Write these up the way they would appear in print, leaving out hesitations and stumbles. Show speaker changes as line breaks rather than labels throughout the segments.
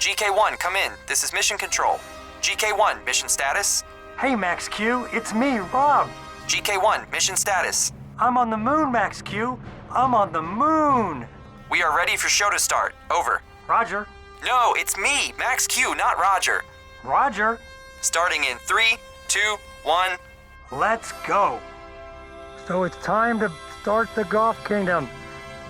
GK1, come in. This is Mission Control. GK1, mission status.
Hey, Max Q, it's me, Rob.
GK1, mission status.
I'm on the moon, Max Q. I'm on the moon.
We are ready for show to start. Over.
Roger.
No, it's me, Max Q, not Roger.
Roger.
Starting in 3, 2, 1.
Let's go. So it's time to start the Golf Kingdom.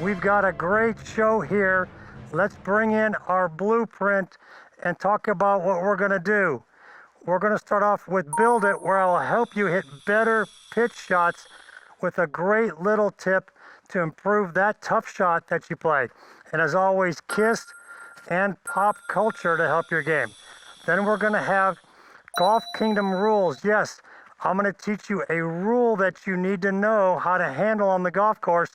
We've got a great show here. Let's bring in our blueprint and talk about what we're going to do. We're going to start off with Build It, where I'll help you hit better pitch shots with a great little tip to improve that tough shot that you play. And as always, KISS and pop culture to help your game. Then we're going to have Golf Kingdom rules. Yes, I'm going to teach you a rule that you need to know how to handle on the golf course,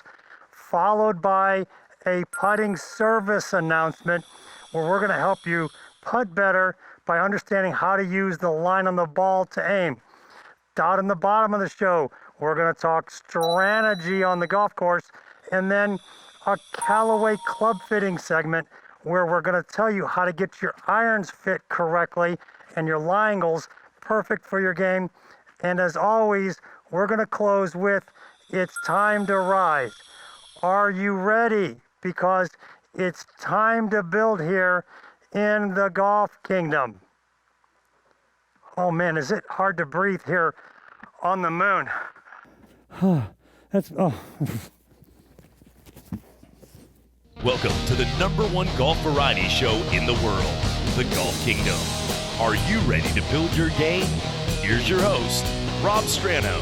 followed by a putting service announcement where we're going to help you putt better by understanding how to use the line on the ball to aim. Down in the bottom of the show, we're going to talk strategy on the golf course, and then a Callaway club fitting segment where we're going to tell you how to get your irons fit correctly and your lie angles perfect for your game. And as always, we're going to close with it's time to rise. Are you ready? Because it's time to build here in the Golf Kingdom. Oh man, is it hard to breathe here on the moon?
Welcome to the #1 golf variety show in the world, the Golf Kingdom. Are you ready to build your game? Here's your host, Rob Strano.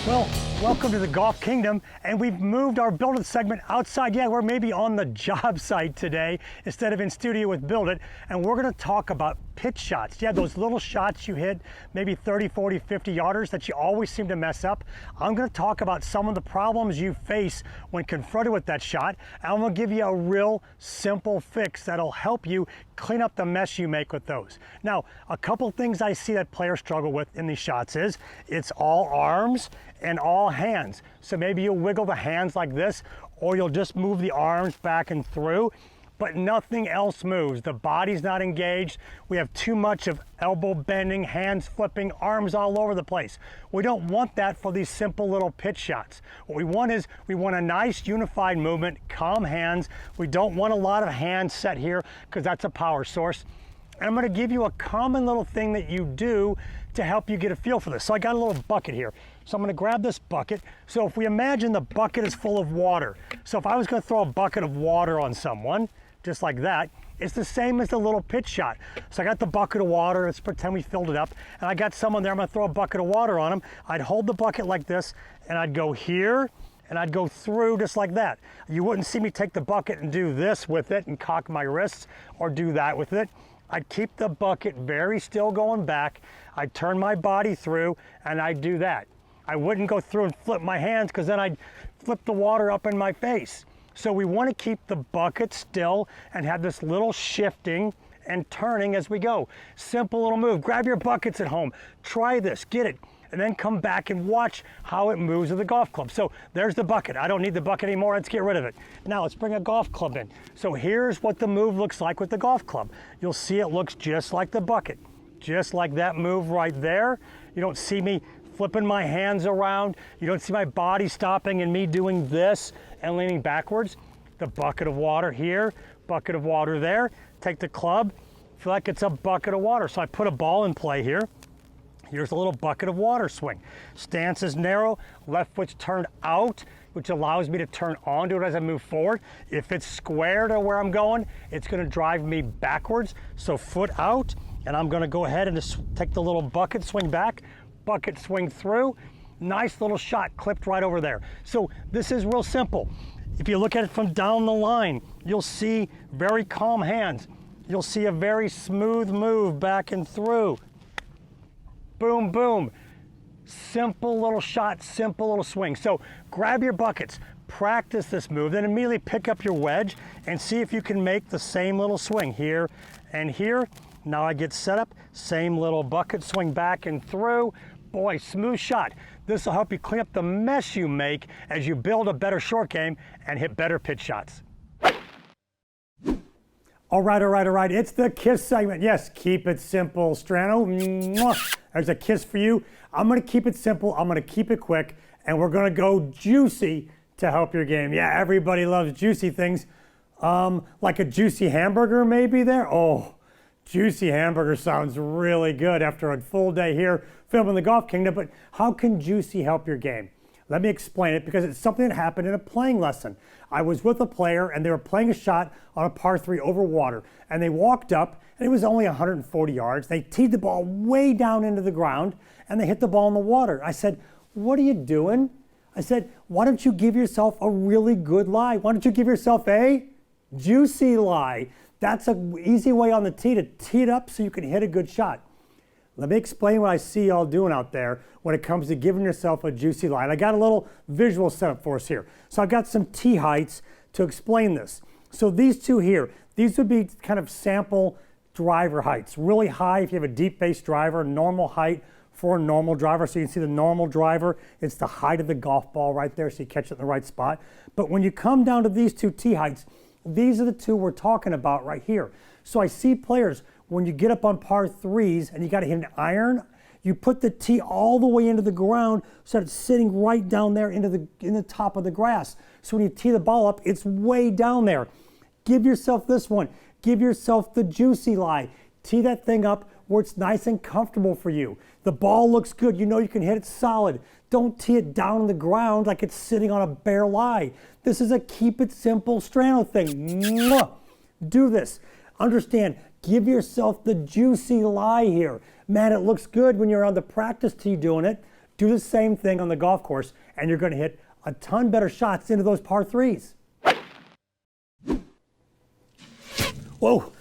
Well, welcome to the Golf Kingdom, and we've moved our Build It segment outside. Yeah, we're maybe on the job site today instead of in studio with Build It, and we're going to talk about pitch shots. Yeah, those little shots you hit, maybe 30, 40, 50 yarders that you always seem to mess up. I'm going to talk about some of the problems you face when confronted with that shot, and I'm going to give you a real simple fix that'll help you clean up the mess you make with those. Now, a couple things I see that players struggle with in these shots is it's all arms and all hands. So maybe you'll wiggle the hands like this, or you'll just move the arms back and through, but nothing else moves. The body's not engaged. We have too much of elbow bending, hands flipping, arms all over the place. We don't want that for these simple little pitch shots. What we want is we want a nice unified movement, calm hands. We don't want a lot of hands set here because that's a power source. And I'm going to give you a common little thing that you do to help you get a feel for this. So I got a little bucket here. So I'm going to grab this bucket. So if we imagine the bucket is full of water. So if I was going to throw a bucket of water on someone, just like that, it's the same as the little pitch shot. So I got the bucket of water, let's pretend we filled it up, and I got someone there, I'm gonna throw a bucket of water on them. I'd hold the bucket like this, and I'd go here, and I'd go through just like that. You wouldn't see me take the bucket and do this with it and cock my wrists, or do that with it. I'd keep the bucket very still going back, I'd turn my body through, and I'd do that. I wouldn't go through and flip my hands, because then I'd flip the water up in my face. So we want to keep the bucket still and have this little shifting and turning as we go. Simple little move. Grab your buckets at home. Try this, get it, and then come back and watch how it moves with the golf club. So there's the bucket. I don't need the bucket anymore. Let's get rid of it. Now let's bring a golf club in. So here's what the move looks like with the golf club. You'll see it looks just like the bucket. Just like that move right there. You don't see me flipping my hands around. You don't see my body stopping and me doing this and leaning backwards. The bucket of water here, bucket of water there. Take the club, feel like it's a bucket of water. So I put a ball in play here. Here's a little bucket of water swing. Stance is narrow, left foot's turned out, which allows me to turn onto it as I move forward. If it's square to where I'm going, it's gonna drive me backwards. So foot out, and I'm gonna go ahead and just take the little bucket, swing back, bucket swing through, nice little shot clipped right over there. So this is real simple. If you look at it from down the line, you'll see very calm hands. You'll see a very smooth move back and through. Boom, boom. Simple little shot, simple little swing. So grab your buckets, practice this move, then immediately pick up your wedge and see if you can make the same little swing here and here. Now I get set up, same little bucket swing back and through. Boy, smooth shot. This will help you clean up the mess you make as you build a better short game and hit better pitch shots. All right, all right, all right. It's the KISS segment. Yes, keep it simple, Strano. Mwah. There's a kiss for you. I'm going to keep it simple. I'm going to keep it quick. And we're going to go juicy to help your game. Yeah, everybody loves juicy things. Like a juicy hamburger maybe there. Oh, juicy hamburger sounds really good after a full day here filming the Golf Kingdom. But how can juicy help your game? Let me explain it because it's something that happened in a playing lesson. I was with a player and they were playing a shot on a par 3 over water, and they walked up and it was only 140 yards. They teed the ball way down into the ground and they hit the ball in the water. I said, "What are you doing?" I said, "Why don't you give yourself a really good lie? Why don't you give yourself a juicy lie?" That's an easy way on the tee to tee it up so you can hit a good shot. Let me explain what I see y'all doing out there when it comes to giving yourself a juicy lie. And I got a little visual setup for us here. So I've got some tee heights to explain this. So these two here, these would be kind of sample driver heights. Really high if you have a deep face driver, normal height for a normal driver. So you can see the normal driver, it's the height of the golf ball right there so you catch it in the right spot. But when you come down to these two tee heights, these are the two we're talking about right here. So I see players, when you get up on par 3s and you got to hit an iron, you put the tee all the way into the ground so it's sitting right down there in the top of the grass. So when you tee the ball up, it's way down there. Give yourself this one. Give yourself the juicy lie. Tee that thing up where it's nice and comfortable for you. The ball looks good. You know you can hit it solid. Don't tee it down on the ground like it's sitting on a bare lie. This is a keep it simple Strano thing. Mwah. Do this. Understand, give yourself the juicy lie here. Man, it looks good when you're on the practice tee doing it. Do the same thing on the golf course and you're going to hit a ton better shots into those par 3s. Whoa,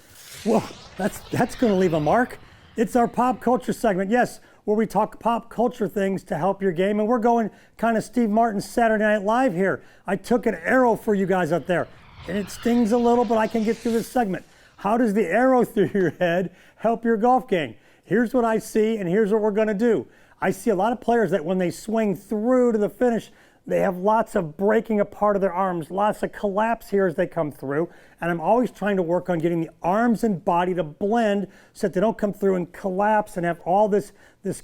whoa, that's going to leave a mark. It's our pop culture segment, yes, where we talk pop culture things to help your game. And we're going kind of Steve Martin Saturday Night Live here. I took an arrow for you guys out there. And it stings a little, but I can get through this segment. How does the arrow through your head help your golf game? Here's what I see, and here's what we're going to do. I see a lot of players that when they swing through to the finish, they have lots of breaking apart of their arms, lots of collapse here as they come through. And I'm always trying to work on getting the arms and body to blend so that they don't come through and collapse and have all this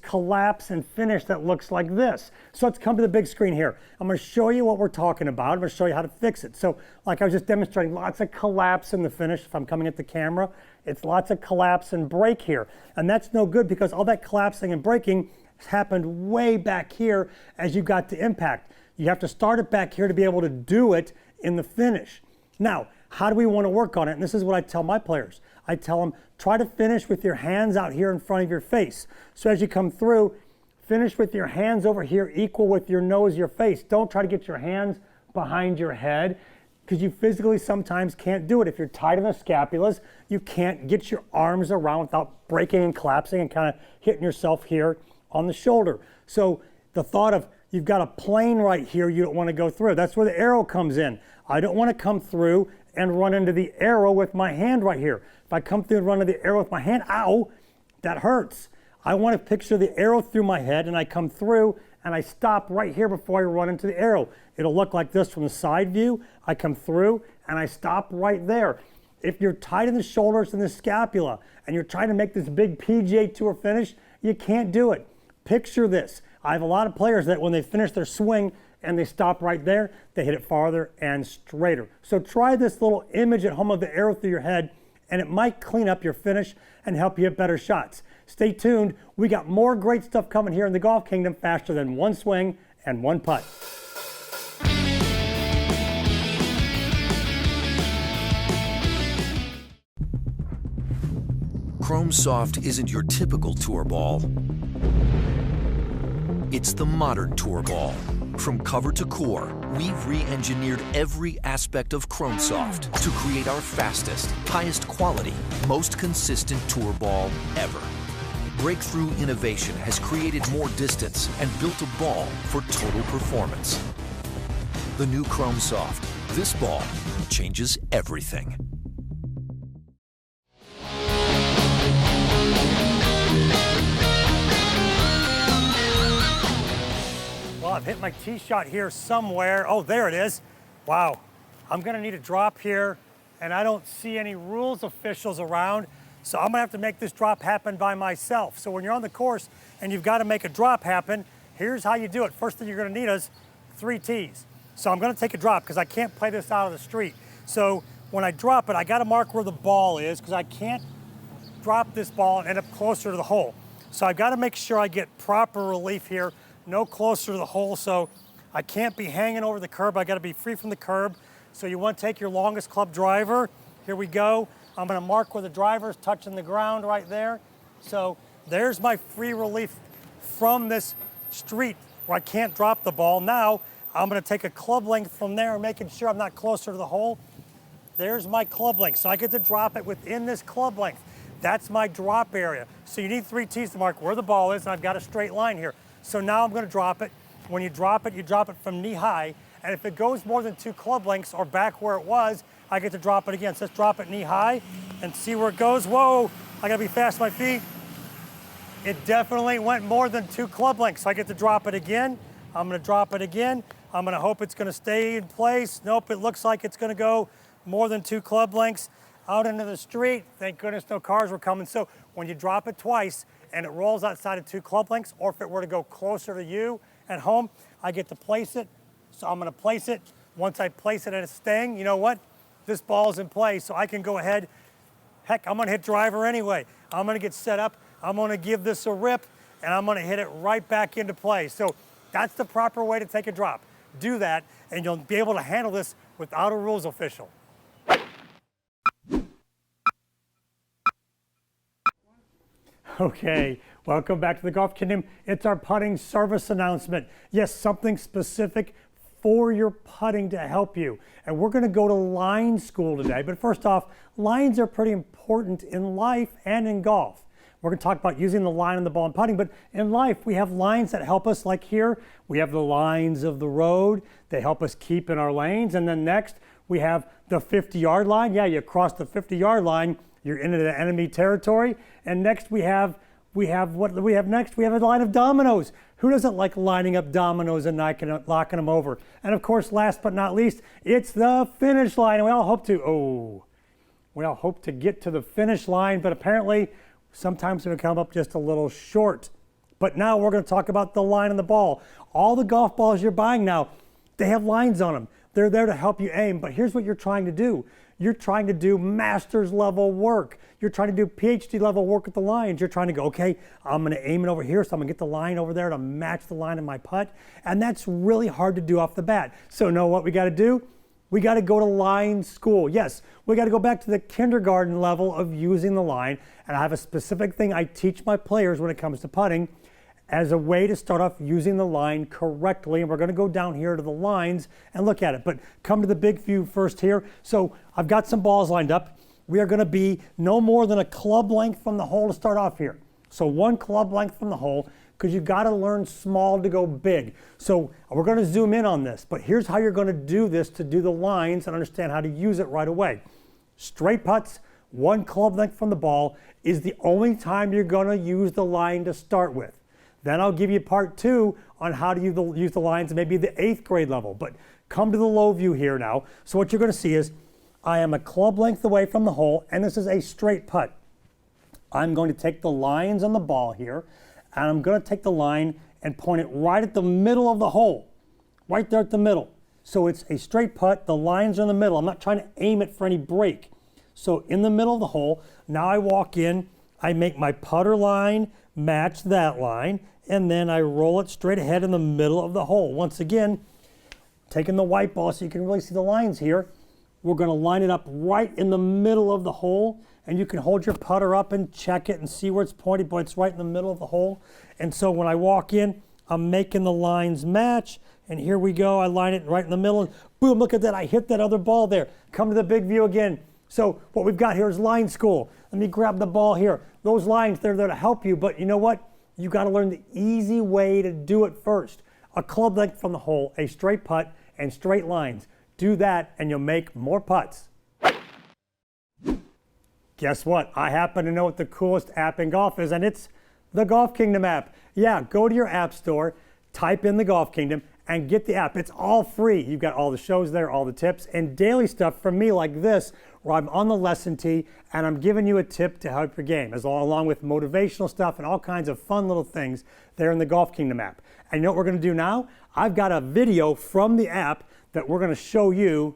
collapse and finish that looks like this. So let's come to the big screen here. I'm going to show you what we're talking about. I'm going to show you how to fix it. So like I was just demonstrating, lots of collapse in the finish. If I'm coming at the camera, it's lots of collapse and break here. And that's no good because all that collapsing and breaking happened way back here as you got to impact. You have to start it back here to be able to do it in the finish. Now, how do we want to work on it? And this is what I tell my players. I tell them, try to finish with your hands out here in front of your face. So as you come through, finish with your hands over here equal with your nose, your face. Don't try to get your hands behind your head because you physically sometimes can't do it. If you're tight in the scapulas, you can't get your arms around without breaking and collapsing and kind of hitting yourself here on the shoulder. So the thought of you've got a plane right here you don't want to go through. That's where the arrow comes in. I don't want to come through and run into the arrow with my hand right here. If I come through and run into the arrow with my hand, ow, that hurts. I want to picture the arrow through my head and I come through and I stop right here before I run into the arrow. It'll look like this from the side view. I come through and I stop right there. If you're tight in the shoulders and the scapula and you're trying to make this big PGA Tour finish, you can't do it. Picture this. I have a lot of players that when they finish their swing and they stop right there, they hit it farther and straighter. So try this little image at home of the arrow through your head and it might clean up your finish and help you hit better shots. Stay tuned. We got more great stuff coming here in the Golf Kingdom faster than one swing and one putt.
Chrome Soft isn't your typical tour ball. It's the modern tour ball. From cover to core, we've re-engineered every aspect of Chrome Soft to create our fastest, highest quality, most consistent tour ball ever. Breakthrough innovation has created more distance and built a ball for total performance. The new Chrome Soft. This ball changes everything.
Well, I've hit my tee shot here somewhere. Oh, there it is. Wow. I'm going to need a drop here and I don't see any rules officials around, so I'm gonna have to make this drop happen by myself. So when you're on the course and you've got to make a drop happen, here's how you do it. First thing you're gonna need is 3 tees. So I'm gonna take a drop because I can't play this out of the street. So when I drop it, I gotta mark where the ball is because I can't drop this ball and end up closer to the hole. So I've gotta make sure I get proper relief here, no closer to the hole, so I can't be hanging over the curb. I gotta be free from the curb. So you wanna take your longest club driver. Here we go. I'm gonna mark where the driver's touching the ground right there. So there's my free relief from this street where I can't drop the ball. Now, I'm gonna take a club length from there, making sure I'm not closer to the hole. There's my club length. So I get to drop it within this club length. That's my drop area. So you need 3 tees to mark where the ball is, and I've got a straight line here. So now I'm gonna drop it. When you drop it from knee high, and if it goes more than 2 club lengths or back where it was, I get to drop it again. So let's drop it knee high and see where it goes. Whoa, I gotta be fast on my feet. It definitely went more than 2 club lengths. So I get to drop it again. I'm gonna drop it again. I'm gonna hope it's gonna stay in place. Nope, it looks like it's gonna go more than 2 club lengths out into the street. Thank goodness no cars were coming. So when you drop it twice and it rolls outside of 2 club lengths, or if it were to go closer to you at home, I get to place it. So I'm gonna place it. Once I place it and it's staying, you know what? This ball's in play, so I can go ahead. Heck, I'm gonna hit driver anyway. I'm gonna get set up. I'm gonna give this a rip, and I'm gonna hit it right back into play. So that's the proper way to take a drop. Do that, and you'll be able to handle this without a rules official. Okay, welcome back to the Golf Kingdom. It's our putting service announcement. Yes, something specific for your putting to help you. And we're gonna go to line school today. But first off, lines are pretty important in life and in golf. We're gonna talk about using the line on the ball and putting, but in life, we have lines that help us, like here, we have the lines of the road. They help us keep in our lanes. And then next, we have the 50-yard line. Yeah, you cross the 50-yard line, you're into the enemy territory. And next what do we have next? We have a line of dominoes. Who doesn't like lining up dominoes and locking them over? And of course, last but not least, it's the finish line. And we all hope to get to the finish line, but apparently sometimes we come up just a little short. But now we're going to talk about the line on the ball. All the golf balls you're buying now, they have lines on them. They're there to help you aim, but here's what you're trying to do. You're trying to do master's level work. You're trying to do PhD level work with the lines. You're trying to go, okay, I'm gonna aim it over here, so I'm gonna get the line over there to match the line in my putt. And that's really hard to do off the bat. So know what we gotta do? We gotta go to line school. Yes, we gotta go back to the kindergarten level of using the line. And I have a specific thing I teach my players when it comes to putting as a way to start off using the line correctly. And we're gonna go down here to the lines and look at it. But come to the big view first here. So I've got some balls lined up. We are gonna be no more than a club length from the hole to start off here. So 1 club length from the hole, because you've gotta learn small to go big. So we're gonna zoom in on this, but here's how you're gonna do this to do the lines and understand how to use it right away. Straight putts, 1 club length from the ball is the only time you're gonna use the line to start with. Then I'll give you part 2 on how to use the lines, maybe the 8th grade level. But come to the low view here now. So what you're going to see is I am a club length away from the hole, and this is a straight putt. I'm going to take the lines on the ball here, and I'm going to take the line and point it right at the middle of the hole, right there at the middle. So it's a straight putt. The lines are in the middle. I'm not trying to aim it for any break. So in the middle of the hole, now I walk in, I make my putter line match that line, and then I roll it straight ahead in the middle of the hole. Once again, taking the white ball so you can really see the lines here, we're going to line it up right in the middle of the hole, and you can hold your putter up and check it and see where it's pointed, but it's right in the middle of the hole. And so when I walk in, I'm making the lines match, and here we go. I line it right in the middle, and boom, look at that. I hit that other ball there. Come to the big view again. So what we've got here is line school. Let me grab the ball here. Those lines, they're there to help you, but you know what? You got to learn the easy way to do it first. A club length from the hole, a straight putt, and straight lines. Do that and you'll make more putts. Guess what? I happen to know what the coolest app in golf is, and it's the Golf Kingdom app. Yeah, go to your app store, type in the Golf Kingdom, and get the app. It's all free. You've got all the shows there, all the tips, and daily stuff from me like this, where I'm on the lesson tee and I'm giving you a tip to help your game, along with motivational stuff and all kinds of fun little things there in the Golf Kingdom app. And you know what we're going to do now? I've got a video from the app that we're going to show you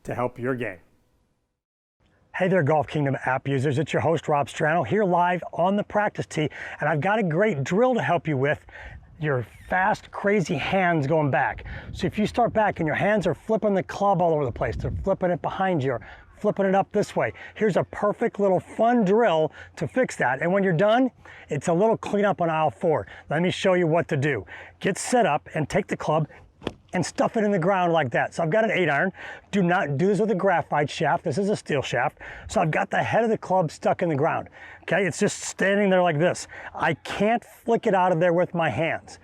to help your game. Hey there, Golf Kingdom app users. It's your host, Rob Strano, here live on the practice tee, and I've got a great drill to help you with your fast, crazy hands going back. So if you start back and your hands are flipping the club all over the place, they're flipping it behind you, or flipping it up this way, here's a perfect little fun drill to fix that. And when you're done, it's a little cleanup on aisle 4. Let me show you what to do. Get set up and take the club and stuff it in the ground like that. So I've got an 8-iron. Do not do this with a graphite shaft. This is a steel shaft. So I've got the head of the club stuck in the ground. Okay, it's just standing there like this. I can't flick it out of there with my hands.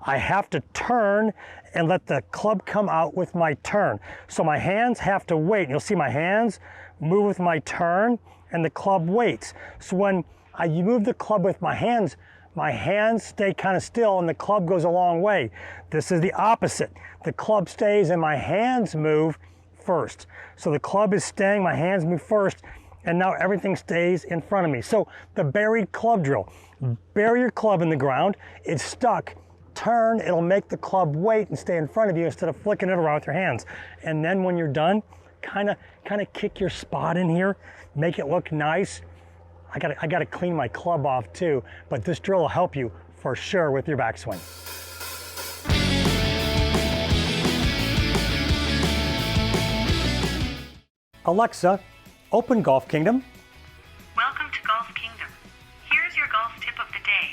I have to turn and let the club come out with my turn. So my hands have to wait. You'll see my hands move with my turn and the club waits. So when I move the club with my hands stay kind of still and the club goes a long way. This is the opposite. The club stays and my hands move first. So the club is staying, my hands move first, and now everything stays in front of me. So the buried club drill. Bury your club in the ground, it's stuck. Turn, it'll make the club wait and stay in front of you instead of flicking it around with your hands. And then when you're done, kind of kick your spot in here, make it look nice. I gotta clean my club off too, but this drill will help you for sure with your backswing. Alexa, open Golf Kingdom.
Welcome to Golf Kingdom. Here's your golf tip of the day.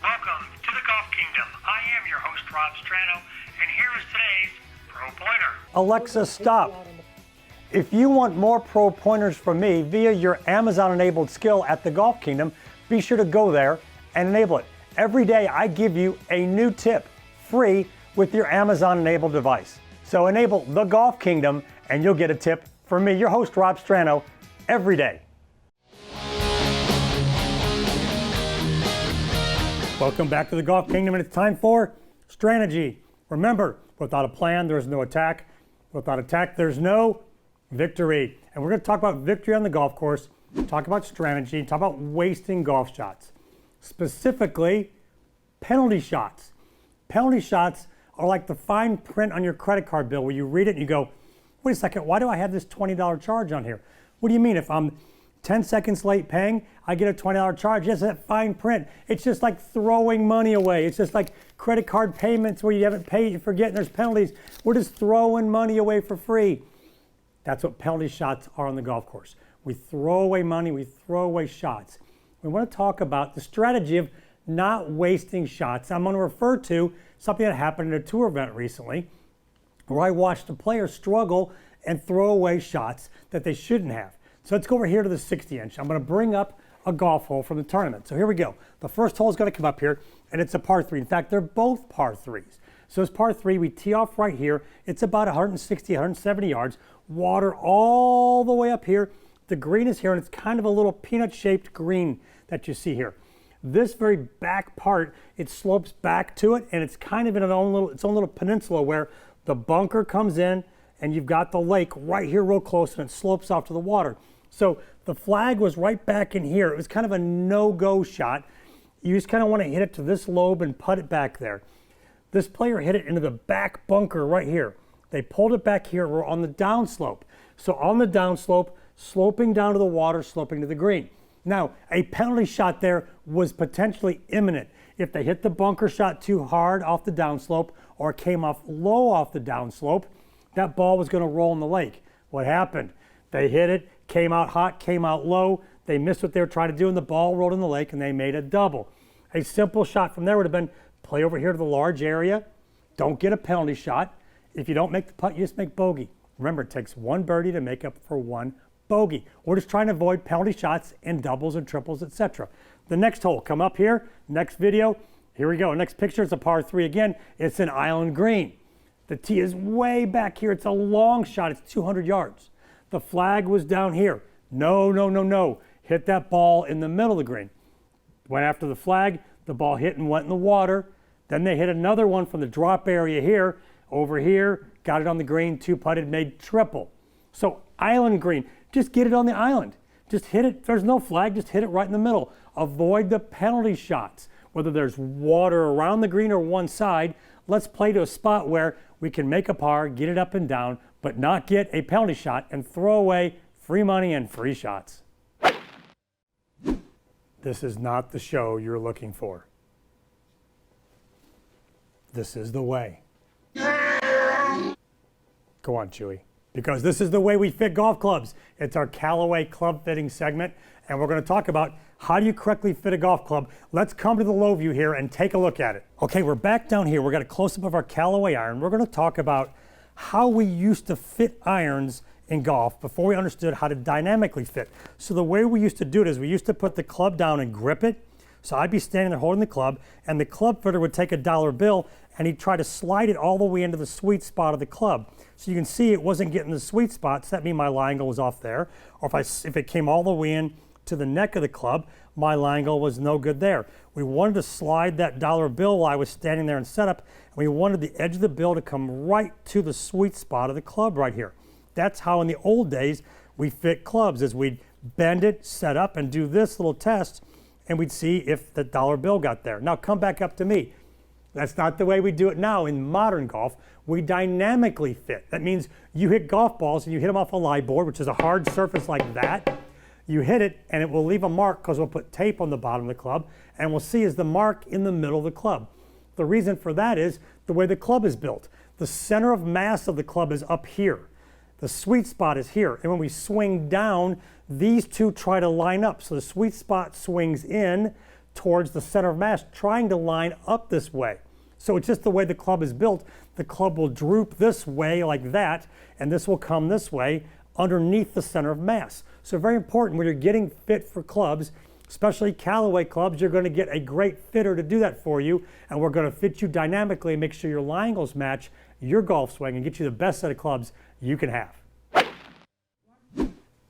Welcome to the Golf Kingdom. I am your host, Rob Strano, and here is today's Pro Pointer. Alexa, stop. If you want more pro pointers from me via your Amazon-enabled skill at the Golf Kingdom, be sure to go there and enable it. Every day I give you a new tip, free, with your Amazon-enabled device. So enable the Golf Kingdom and you'll get a tip from me, your host, Rob Strano, every day. Welcome back to the Golf Kingdom, and it's time for strategy. Remember, without a plan, there's no attack. Without attack, there's no victory. And we're going to talk about victory on the golf course, talk about strategy, talk about wasting golf shots. Specifically, penalty shots. Penalty shots are like the fine print on your credit card bill where you read it and you go, wait a second, why do I have this $20 charge on here? What do you mean if I'm 10 seconds late paying, I get a $20 charge? Yes, that fine print. It's just like throwing money away. It's just like credit card payments where you haven't paid, you forget, and there's penalties. We're just throwing money away for free. That's what penalty shots are on the golf course. We throw away money, we throw away shots. We want to talk about the strategy of not wasting shots. I'm going to refer to something that happened at a tour event recently where I watched a player struggle and throw away shots that they shouldn't have. So let's go over here to the 60-inch. I'm going to bring up a golf hole from the tournament. So here we go. The first hole is going to come up here, and it's a par 3. In fact, they're both par 3s. So it's par 3. We tee off right here. It's about 160, 170 yards. Water all the way up here. The green is here, and it's kind of a little peanut-shaped green that you see here. This very back part, it slopes back to it, and it's kind of in its own little peninsula where the bunker comes in, and you've got the lake right here real close, and it slopes off to the water. So the flag was right back in here. It was kind of a no-go shot. You just kind of want to hit it to this lobe and putt it back there. This player hit it into the back bunker right here. They pulled it back here. We're on the downslope. So on the downslope, sloping down to the water, sloping to the green. Now, a penalty shot there was potentially imminent. If they hit the bunker shot too hard off the downslope or came off low off the downslope, that ball was going to roll in the lake. What happened? They hit it, came out hot, came out low. They missed what they were trying to do, and the ball rolled in the lake, and they made a double. A simple shot from there would have been play over here to the large area. Don't get a penalty shot. If you don't make the putt, you just make bogey. Remember, it takes one birdie to make up for one bogey. We're just trying to avoid penalty shots and doubles and triples, etc. The next hole, come up here, next video. Here we go. Next picture, it's a par 3 again. It's an island green. The tee is way back here. It's a long shot. It's 200 yards. The flag was down here. No, no, no, no. Hit that ball in the middle of the green. Went after the flag. The ball hit and went in the water. Then they hit another one from the drop area here. Over here, got it on the green, 2-putted, made triple. So island green, just get it on the island. Just hit it, there's no flag, just hit it right in the middle. Avoid the penalty shots. Whether there's water around the green or one side, let's play to a spot where we can make a par, get it up and down, but not get a penalty shot and throw away free money and free shots. This is not the show you're looking for. This is the way. Go on, Chewy. Because this is the way we fit golf clubs. It's our Callaway club fitting segment, and we're going to talk about how do you correctly fit a golf club. Let's come to the low view here and take a look at it. Okay, we're back down here. We've got a close-up of our Callaway iron. We're going to talk about how we used to fit irons in golf before we understood how to dynamically fit. So the way we used to do it is we used to put the club down and grip it. So I'd be standing there holding the club, and the club fitter would take a dollar bill and he'd try to slide it all the way into the sweet spot of the club. So you can see it wasn't getting the sweet spot, so that means my line angle was off there. Or if it came all the way in to the neck of the club, my line angle was no good there. We wanted to slide that dollar bill while I was standing there in setup, and we wanted the edge of the bill to come right to the sweet spot of the club right here. That's how in the old days we fit clubs, is we'd bend it, set up, and do this little test, and we'd see if the dollar bill got there. Now come back up to me. That's not the way we do it now in modern golf. We dynamically fit. That means you hit golf balls and you hit them off a lie board, which is a hard surface like that. You hit it and it will leave a mark because we'll put tape on the bottom of the club, and we'll see is the mark in the middle of the club. The reason for that is the way the club is built. The center of mass of the club is up here. The sweet spot is here. And when we swing down, these two try to line up. So the sweet spot swings in towards the center of mass, trying to line up this way. So it's just the way the club is built. The club will droop this way like that, and this will come this way underneath the center of mass. So very important when you're getting fit for clubs, especially Callaway clubs, you're going to get a great fitter to do that for you, and we're going to fit you dynamically and make sure your line angles match your golf swing and get you the best set of clubs you can have.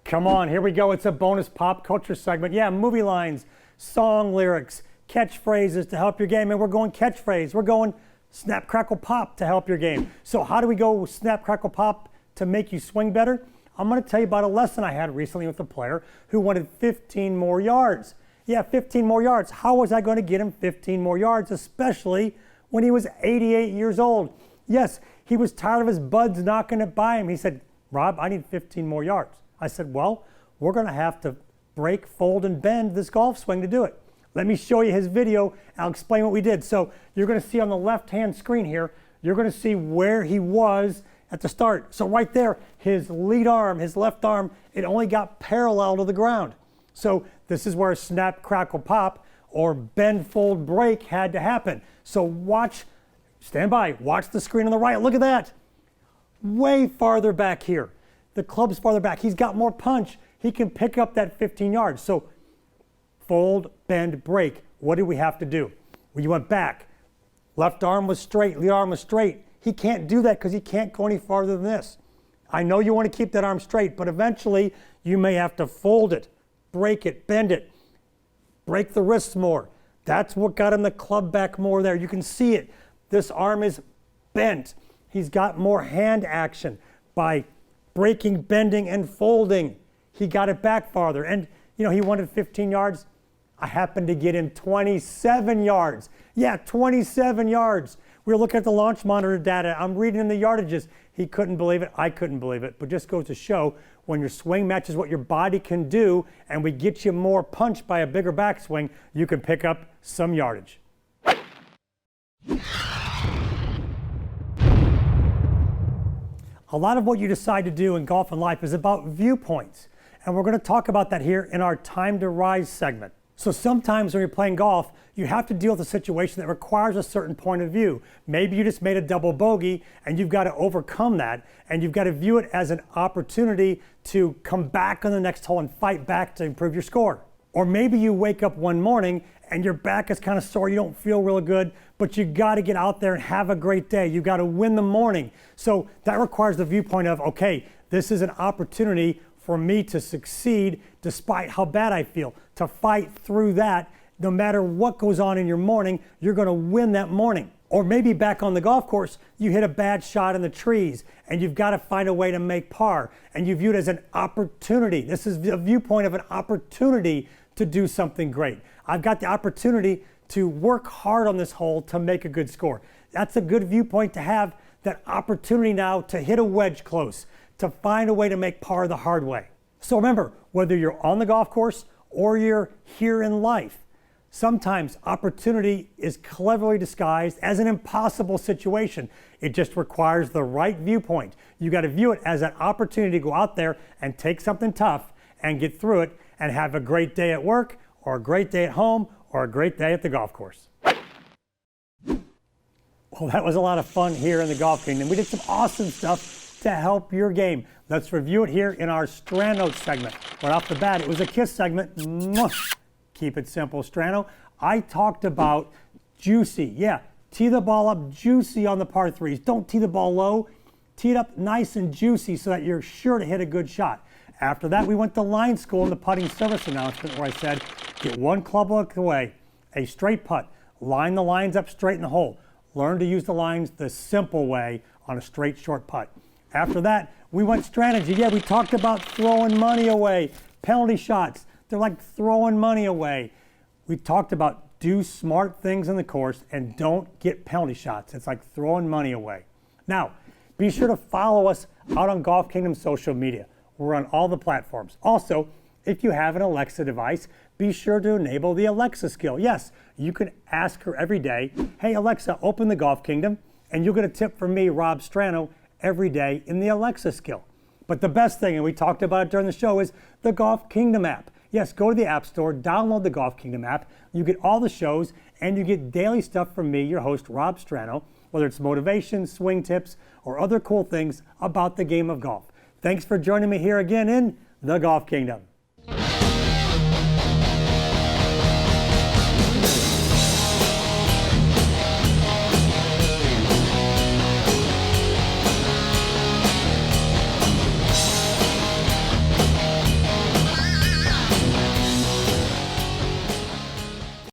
Come on, here we go. It's a bonus pop culture segment. Yeah, movie lines, song lyrics, catchphrases to help your game, and we're going catchphrase. We're going snap, crackle, pop to help your game. So how do we go snap, crackle, pop to make you swing better? I'm going to tell you about a lesson I had recently with a player who wanted 15 more yards. Yeah, 15 more yards. How was I going to get him 15 more yards, especially when he was 88 years old? Yes, he was tired of his buds knocking it by him. He said, Rob, I need 15 more yards. I said, well, we're going to have to break, fold, and bend this golf swing to do it. Let me show you his video. I'll explain what we did. So you're going to see on the left-hand screen here, you're going to see where he was at the start. So right there, his lead arm, his left arm, it only got parallel to the ground. So this is where snap, crackle, pop, or bend, fold, break had to happen. So watch, stand by, watch the screen on the right. Look at that. Way farther back here. The club's farther back. He's got more punch. He can pick up that 15 yards. So fold, bend, break. What did we have to do? Well, you went back. Left arm was straight, lead arm was straight. He can't do that because he can't go any farther than this. I know you want to keep that arm straight, but eventually you may have to fold it, break it, bend it, break the wrists more. That's what got him the club back more there. You can see it. This arm is bent. He's got more hand action by breaking, bending, and folding. He got it back farther. And, you know, he wanted 15 yards. I happened to get him 27 yards. Yeah, 27 yards. We were looking at the launch monitor data. I'm reading in the yardages. He couldn't believe it. I couldn't believe it. But just goes to show when your swing matches what your body can do and we get you more punch by a bigger backswing, you can pick up some yardage. A lot of what you decide to do in golf and life is about viewpoints. And we're going to talk about that here in our Time to Rise segment. So sometimes when you're playing golf, you have to deal with a situation that requires a certain point of view. Maybe you just made a double bogey and you've got to overcome that, and you've got to view it as an opportunity to come back on the next hole and fight back to improve your score. Or maybe you wake up one morning and your back is kind of sore, you don't feel real good, but you got to get out there and have a great day. You got to win the morning. So that requires the viewpoint of, okay, this is an opportunity for me to succeed despite how bad I feel, to fight through that. No matter what goes on in your morning, you're going to win that morning. Or maybe back on the golf course, you hit a bad shot in the trees and you've got to find a way to make par, and you view it as an opportunity. This is a viewpoint of an opportunity to do something great. I've got the opportunity to work hard on this hole to make a good score. That's a good viewpoint to have, that opportunity now to hit a wedge close, to find a way to make par the hard way. So remember, whether you're on the golf course or you're here in life, sometimes opportunity is cleverly disguised as an impossible situation. It just requires the right viewpoint. You got to view it as an opportunity to go out there and take something tough and get through it and have a great day at work, or a great day at home, or a great day at the golf course. Well, that was a lot of fun here in the Golf Kingdom. We did some awesome stuff to help your game. Let's review it here in our Strano segment. Right off the bat, it was a kiss segment. Mwah. Keep it simple, Strano. I talked about juicy. Yeah, tee the ball up juicy on the par threes. Don't tee the ball low. Tee it up nice and juicy so that you're sure to hit a good shot. After that, we went to line school in the putting service announcement where I said, get one club look away, a straight putt, line the lines up straight in the hole. Learn to use the lines the simple way on a straight short putt. After that, we went strategy. Yeah, we talked about throwing money away, penalty shots. They're like throwing money away. We talked about do smart things in the course and don't get penalty shots. It's like throwing money away. Now, be sure to follow us out on Golf Kingdom social media. We're on all the platforms. Also, if you have an Alexa device, be sure to enable the Alexa skill. Yes, you can ask her every day, hey Alexa, open the Golf Kingdom, and you'll get a tip from me, Rob Strano, every day in the Alexa skill. But the best thing, and we talked about it during the show, is the Golf Kingdom app. Yes, go to the App Store, download the Golf Kingdom app. You get all the shows, and you get daily stuff from me, your host, Rob Strano, whether it's motivation, swing tips, or other cool things about the game of golf. Thanks for joining me here again in the Golf Kingdom.